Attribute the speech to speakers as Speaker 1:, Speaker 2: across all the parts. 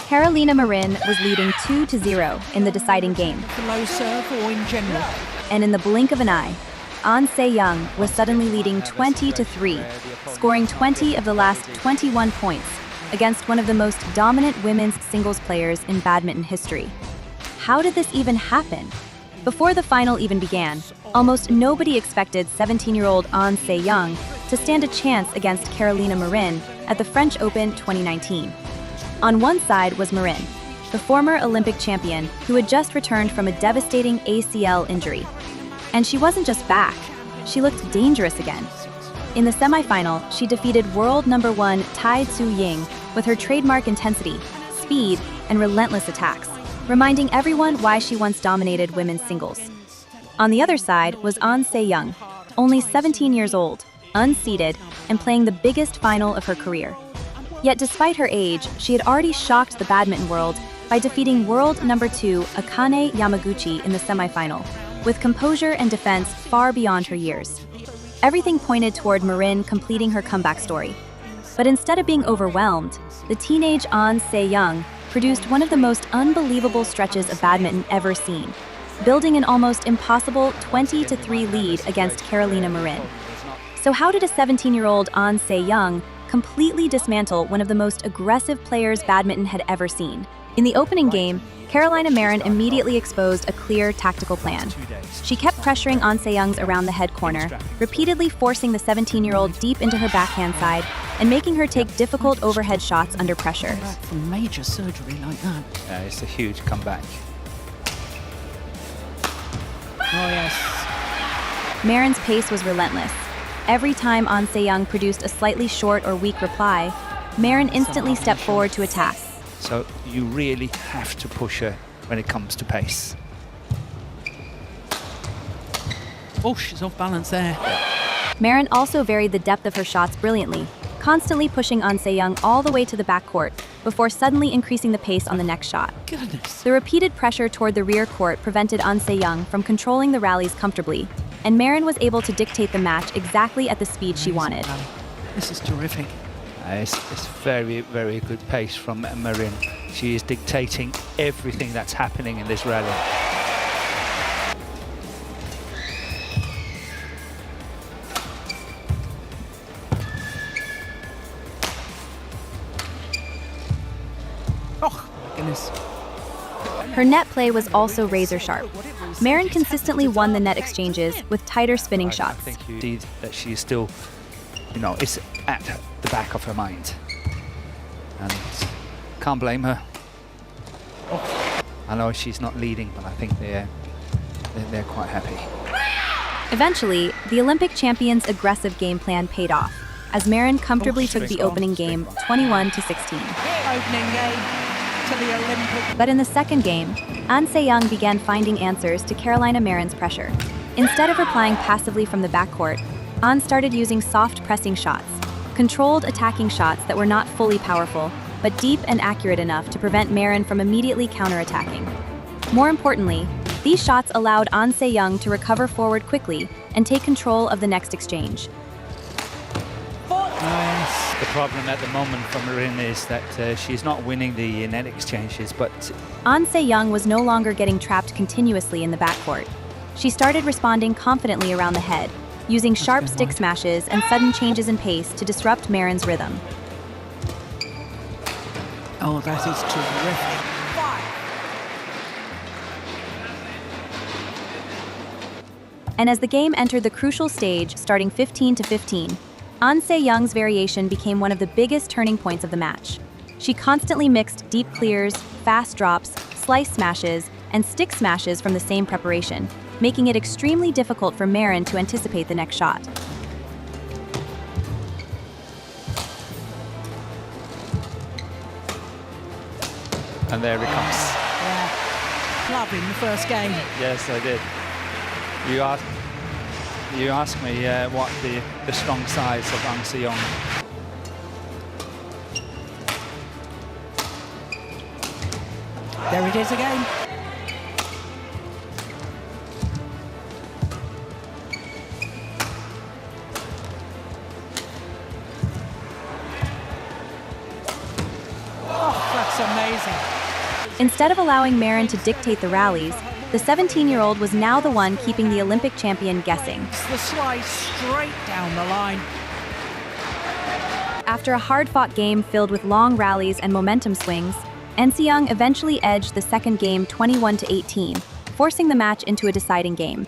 Speaker 1: Carolina Marin was leading 2-0 in the deciding game.
Speaker 2: The low serve or in general?
Speaker 1: And in the blink of an eye, An Se-young was suddenly leading 20-3, scoring 20 of the last 21 points against one of the most dominant women's singles players in badminton history. How did this even happen? Before the final even began, almost nobody expected 17-year-old An Se-young to stand a chance against Carolina Marin at the French Open 2019. On one side was Marin, the former Olympic champion who had just returned from a devastating ACL injury. And she wasn't just back, she looked dangerous again. In the semifinal, she defeated world number 1 Tai Tzu Ying with her trademark intensity, speed, and relentless attacks, reminding everyone why she once dominated women's singles. On the other side was An Se-young, only 17 years old, unseeded, and playing the biggest final of her career. Yet despite her age, she had already shocked the badminton world by defeating world number 2 Akane Yamaguchi in the semifinal, with composure and defense far beyond her years. Everything pointed toward Marin completing her comeback story. But instead of being overwhelmed, the teenage An Se-young produced one of the most unbelievable stretches of badminton ever seen, building an almost impossible 20-3 lead against Carolina Marin. So how did a 17-year-old An Se-young completely dismantle one of the most aggressive players badminton had ever seen? In the opening game, Carolina Marin immediately exposed a clear tactical plan. She kept pressuring An Se-young's around the head corner, repeatedly forcing the 17-year-old deep into her backhand side and making her take difficult overhead shots under pressure.
Speaker 2: From major surgery like that.
Speaker 3: Yeah, it's a huge comeback.
Speaker 2: Oh yes.
Speaker 1: Marin's pace was relentless. Every time An Se-young produced a slightly short or weak reply, Marin instantly stepped forward to attack.
Speaker 3: So you really have to push her when it comes to pace.
Speaker 2: Oh, she's off balance there.
Speaker 1: Marin also varied the depth of her shots brilliantly, constantly pushing An Se-young all the way to the backcourt before suddenly increasing the pace on the next shot.
Speaker 2: Goodness.
Speaker 1: The repeated pressure toward the rear court prevented An Se-young from controlling the rallies comfortably, and Marin was able to dictate the match exactly at the speed she wanted.
Speaker 2: This is terrific.
Speaker 3: It's very, very good pace from Marin. She is dictating everything that's happening in this rally.
Speaker 2: Oh, my goodness.
Speaker 1: Her net play was also razor sharp. Marin consistently won the net exchanges with tighter spinning shots.
Speaker 3: I think you see that she's still, it's at the back of her mind. And can't blame her. Oh. I know she's not leading, but I think they're quite happy.
Speaker 1: Eventually, the Olympic champion's aggressive game plan paid off, as Marin comfortably took the opening game 21-16.
Speaker 2: Opening game to the Olympic.
Speaker 1: But in the second game, An Se-young began finding answers to Carolina Marin's pressure. Instead of replying passively from the backcourt, An started using soft pressing shots, controlled attacking shots that were not fully powerful, but deep and accurate enough to prevent Marin from immediately counterattacking. More importantly, these shots allowed An Se-young to recover forward quickly and take control of the next exchange.
Speaker 3: Nice. The problem at the moment for Marin is that she's not winning the net exchanges, but
Speaker 1: An Se-young was no longer getting trapped continuously in the backcourt. She started responding confidently around the head, using sharp stick smashes and sudden changes in pace to disrupt Marin's rhythm.
Speaker 2: Oh, that is terrific.
Speaker 1: And as the game entered the crucial stage, starting 15-15, An Se-young's variation became one of the biggest turning points of the match. She constantly mixed deep clears, fast drops, slice smashes, and stick smashes from the same preparation, making it extremely difficult for Marin to anticipate the next shot.
Speaker 3: and there it comes.
Speaker 2: Yeah. Loving the first game.
Speaker 3: Yes, I did. You asked me what the strong sides of An Se-young.
Speaker 2: There it is again. Oh, that's amazing.
Speaker 1: Instead of allowing Marin to dictate the rallies, the 17-year-old was now the one keeping the Olympic champion guessing.
Speaker 2: It's the slice straight down the line.
Speaker 1: After a hard-fought game filled with long rallies and momentum swings, Young eventually edged the second game 21-18, forcing the match into a deciding game.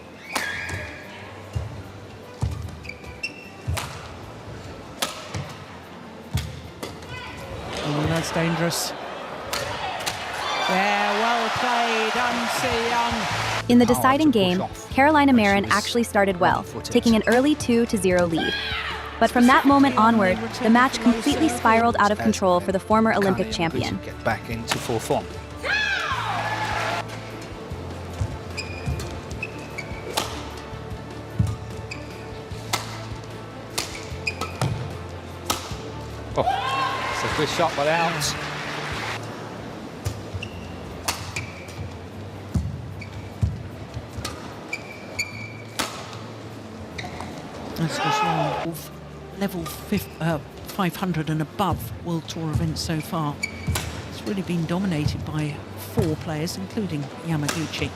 Speaker 2: Oh, that's dangerous. Yeah, well played, Young.
Speaker 1: In the deciding game, Carolina Marin actually started well, taking an early 2-0 lead. But from that moment onward, the match completely spiraled out of control for the former Olympic champion.
Speaker 3: Get back into full form. Oh, it's a good shot, but out.
Speaker 2: That's just wrong. Level 500 and above World Tour events so far. It's really been dominated by 4 players, including Yamaguchi.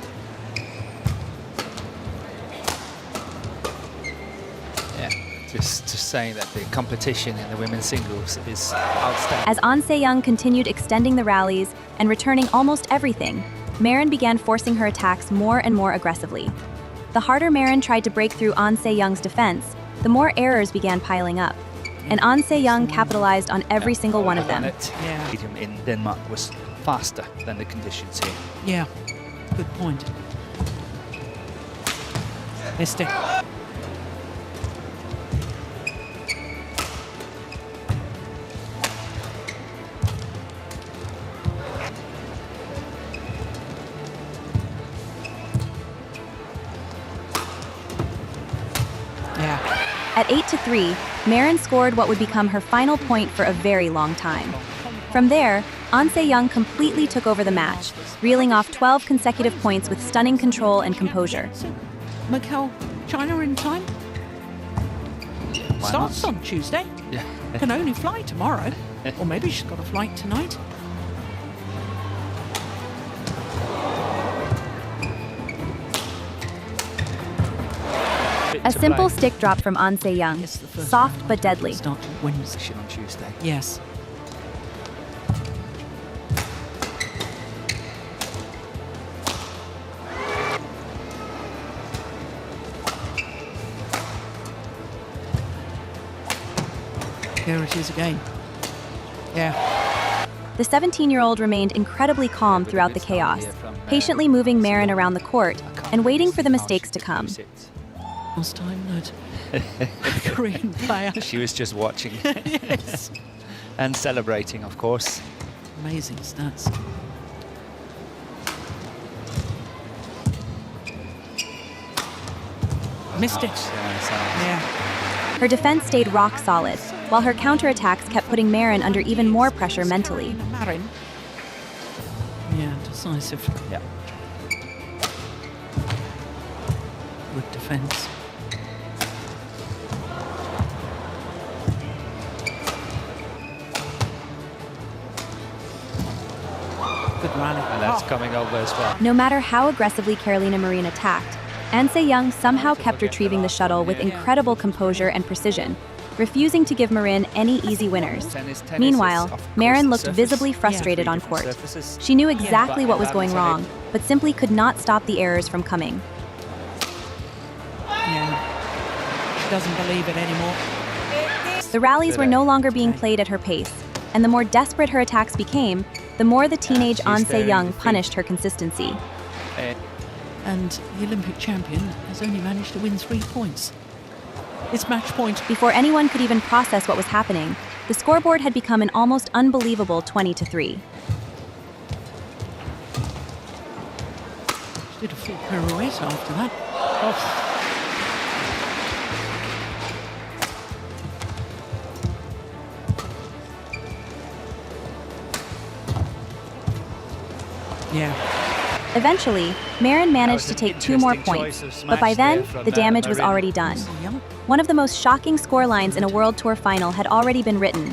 Speaker 3: Yeah, just to say that the competition in the women's singles is outstanding.
Speaker 1: As Young continued extending the rallies and returning almost everything, Marin began forcing her attacks more and more aggressively. The harder Marin tried to break through Young's defense, the more errors began piling up. And Young capitalized on every single one of them.
Speaker 2: Yeah.
Speaker 3: In Denmark was faster than the conditions here.
Speaker 2: Yeah, good point. Missed it. Yeah.
Speaker 1: At 8-3, Marin scored what would become her final point for a very long time. From there, Young completely took over the match, reeling off 12 consecutive points with stunning control and composure.
Speaker 2: So, Macau, China in time?
Speaker 3: Why
Speaker 2: Starts
Speaker 3: not?
Speaker 2: on Tuesday.
Speaker 3: Yeah.
Speaker 2: Can only fly tomorrow. Or maybe she's got a flight tonight.
Speaker 1: A simple stick drop from Young,
Speaker 2: It's the first
Speaker 1: soft
Speaker 2: round.
Speaker 1: but deadly.
Speaker 2: Start to win.
Speaker 3: Session on Tuesday.
Speaker 2: Yes. Here it is again. Yeah.
Speaker 1: The 17-year-old remained incredibly calm throughout the chaos, patiently moving Marin around the court and waiting for the mistakes to come.
Speaker 2: Last time that a Korean player.
Speaker 3: She was just watching
Speaker 2: Yes.
Speaker 3: and celebrating, of course.
Speaker 2: Amazing stats. Missed it. Yeah.
Speaker 1: Her defense stayed rock solid, while her counterattacks kept putting Marin under even more pressure mentally.
Speaker 2: Marin. Yeah, decisive.
Speaker 3: Yeah.
Speaker 2: Good defense. Good rally.
Speaker 3: And that's coming over as well.
Speaker 1: No matter how aggressively Carolina Marin attacked, Young somehow kept retrieving the shuttle with incredible composure and precision, refusing to give Marin any easy winners. Meanwhile, Marin looked visibly frustrated on court. She knew exactly what was going wrong, but simply could not stop the errors from coming.
Speaker 2: Yeah. She doesn't believe it anymore.
Speaker 1: The rallies were no longer being played at her pace, and the more desperate her attacks became, the more the teenage Young punished her consistency.
Speaker 2: And the Olympic champion has only managed to win 3 points. It's match point.
Speaker 1: Before anyone could even process what was happening, the scoreboard had become an almost unbelievable 20-3.
Speaker 2: She did a full pirouette after that. Oh. Yeah.
Speaker 1: Eventually, Marin managed to take 2 more points, but by then, the damage was already done.
Speaker 2: Young.
Speaker 1: One of the most shocking scorelines in a World Tour final had already been written.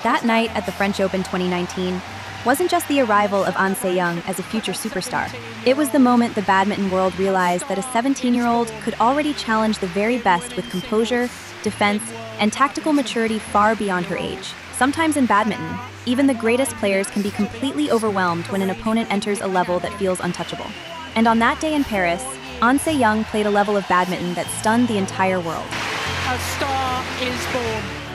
Speaker 1: that that night at the French Open 2019 wasn't just the arrival of An Se-young as a future superstar. It was the moment the badminton world realized that a 17-year-old could already challenge the very best with composure, defense, and tactical maturity far beyond her age. Sometimes in badminton, even the greatest players can be completely overwhelmed when an opponent enters a level that feels untouchable. And on that day in Paris, An Se-young played a level of badminton that stunned the entire world.
Speaker 2: A star is born.